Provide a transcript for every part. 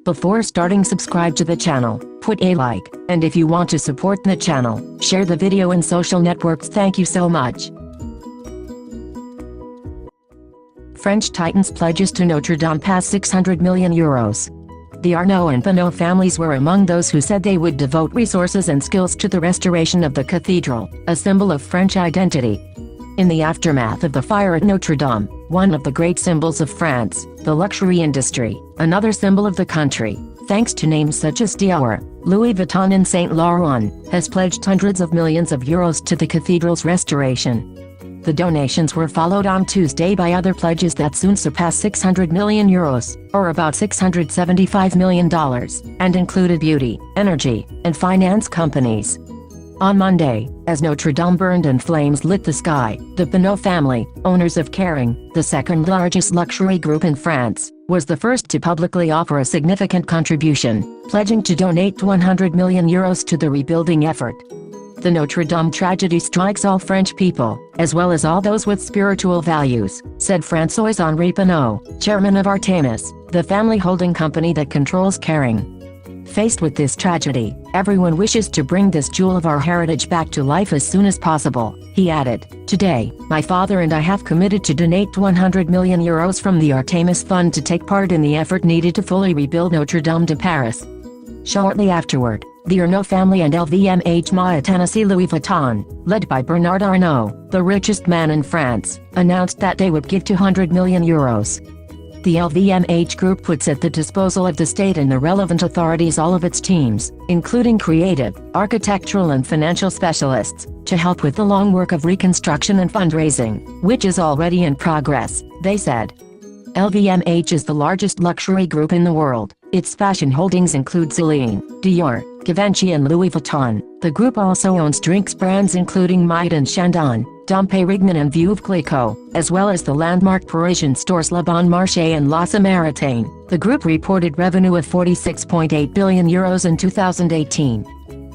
Before starting, subscribe to the channel, put a like, and if you want to support the channel, share the video in social networks. Thank you so much. French titans pledges to Notre-Dame pass 600 million euros. The Arnault and Pinault families were among those who said they would devote resources and skills to the restoration of the cathedral, a symbol of French identity. In the aftermath of the fire at Notre-Dame, one of the great symbols of France, the luxury industry, another symbol of the country, thanks to names such as Dior, Louis Vuitton and Saint Laurent, has pledged hundreds of millions of euros to the cathedral's restoration. The donations were followed on Tuesday by other pledges that soon surpassed 600 million euros, or about $675 million, and included beauty, energy, and finance companies. On Monday, as Notre-Dame burned and flames lit the sky, the Pinault family, owners of Kering, the second largest luxury group in France, was the first to publicly offer a significant contribution, pledging to donate 100 million euros to the rebuilding effort. The Notre-Dame tragedy strikes all French people, as well as all those with spiritual values, said François-Henri Pinault, chairman of Artémis, the family holding company that controls Kering. Faced with this tragedy, everyone wishes to bring this jewel of our heritage back to life as soon as possible, he added. Today, my father and I have committed to donate 100 million euros from the Artémis fund to take part in the effort needed to fully rebuild Notre-Dame de Paris. Shortly afterward, the Arnault family and LVMH Tennessee Louis Vuitton, led by Bernard Arnault, the richest man in France, announced that they would give 200 million euros. The LVMH group puts at the disposal of the state and the relevant authorities all of its teams, including creative, architectural and financial specialists, to help with the long work of reconstruction and fundraising, which is already in progress, they said. LVMH is the largest luxury group in the world. Its fashion holdings include Celine, Dior, Givenchy and Louis Vuitton. The group also owns drinks brands including Moet and Chandon, Dom Pérignon and Veuve Clicquot, as well as the landmark Parisian stores Le Bon Marché and La Samaritaine. The group reported revenue of 46.8 billion euros in 2018.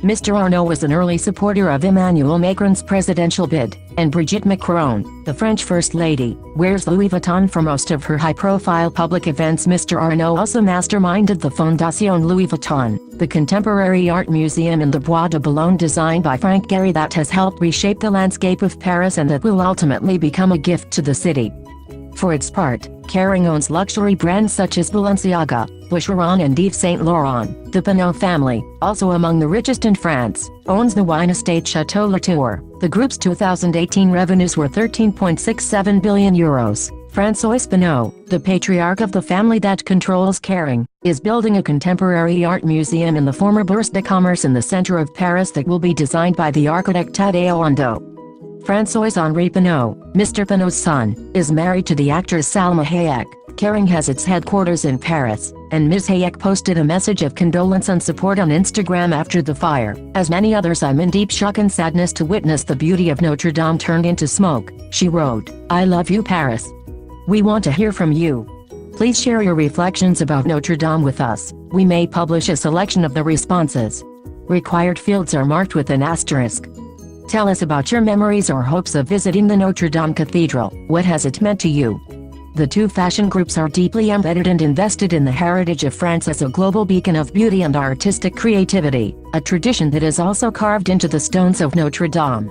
Mr. Arnault was an early supporter of Emmanuel Macron's presidential bid, and Brigitte Macron, the French First Lady, wears Louis Vuitton for most of her high-profile public events. Mr. Arnault also masterminded the Fondation Louis Vuitton, the contemporary art museum in the Bois de Boulogne designed by Frank Gehry that has helped reshape the landscape of Paris and that will ultimately become a gift to the city. For its part, Kering owns luxury brands such as Balenciaga, Vuitton and Yves Saint Laurent. The Pinault family, also among the richest in France, owns the wine estate Château Latour. The group's 2018 revenues were 13.67 billion euros. François Pinault, the patriarch of the family that controls Kering, is building a contemporary art museum in the former Bourse de Commerce in the center of Paris that will be designed by the architect Tadeo Ando. François-Henri Pinault, Mr. Pinault's son, is married to the actress Salma Hayek. Kering has its headquarters in Paris, and Ms. Hayek posted a message of condolence and support on Instagram after the fire. As many others, I'm in deep shock and sadness to witness the beauty of Notre-Dame turned into smoke, she wrote. I love you, Paris. We want to hear from you. Please share your reflections about Notre-Dame with us. We may publish a selection of the responses. Required fields are marked with an asterisk. Tell us about your memories or hopes of visiting the Notre-Dame Cathedral. What has it meant to you? The two fashion groups are deeply embedded and invested in the heritage of France as a global beacon of beauty and artistic creativity, a tradition that is also carved into the stones of Notre-Dame.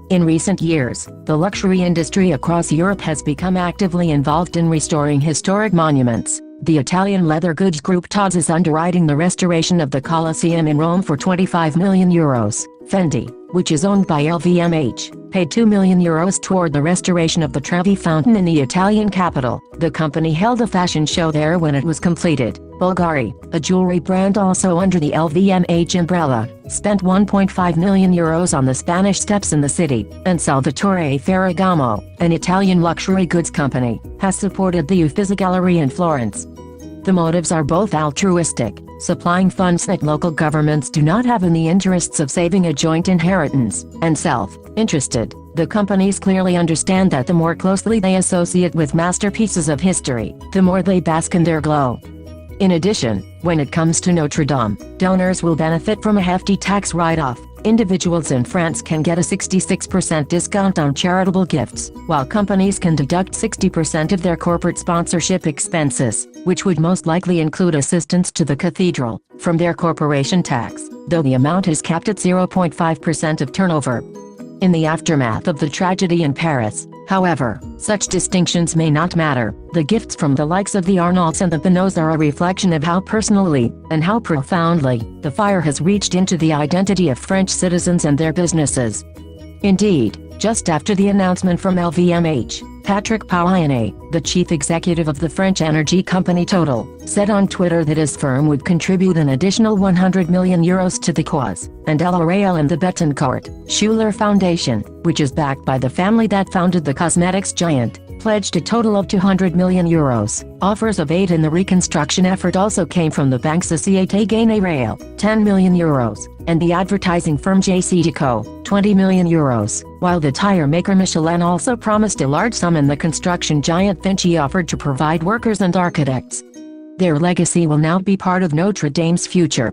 In recent years, the luxury industry across Europe has become actively involved in restoring historic monuments. The Italian leather goods group Tod's is underwriting the restoration of the Colosseum in Rome for 25 million euros. Fendi, which is owned by LVMH, paid 2 million euros toward the restoration of the Trevi fountain in the Italian capital. The company held a fashion show there when it was completed. Bulgari, a jewelry brand also under the LVMH umbrella, spent 1.5 million euros on the Spanish Steps in the city, and Salvatore Ferragamo, an Italian luxury goods company, has supported the Uffizi Gallery in Florence. The motives are both altruistic, supplying funds that local governments do not have in the interests of saving a joint inheritance, and self-interested. The companies clearly understand that the more closely they associate with masterpieces of history, the more they bask in their glow. In addition, when it comes to Notre-Dame, donors will benefit from a hefty tax write-off. Individuals in France can get a 66% discount on charitable gifts, while companies can deduct 60% of their corporate sponsorship expenses, which would most likely include assistance to the cathedral, from their corporation tax, though the amount is capped at 0.5% of turnover. In the aftermath of the tragedy in Paris, however, such distinctions may not matter. The gifts from the likes of the Arnaults and the Pinauts are a reflection of how personally, and how profoundly, the fire has reached into the identity of French citizens and their businesses. Indeed, just after the announcement from LVMH, Patrick Pouyanné, the chief executive of the French energy company Total, said on Twitter that his firm would contribute an additional €100 million to the cause, and L'Oréal and the Bettencourt Schuler Foundation, which is backed by the family that founded the cosmetics giant, pledged a total of €200 million. Offers of aid in the reconstruction effort also came from the bank Société Générale, €10 million, and the advertising firm JCDecaux, €20 million, while the tire maker Michelin also promised a large sum and the construction giant Vinci offered to provide workers and architects. Their legacy will now be part of Notre-Dame's future.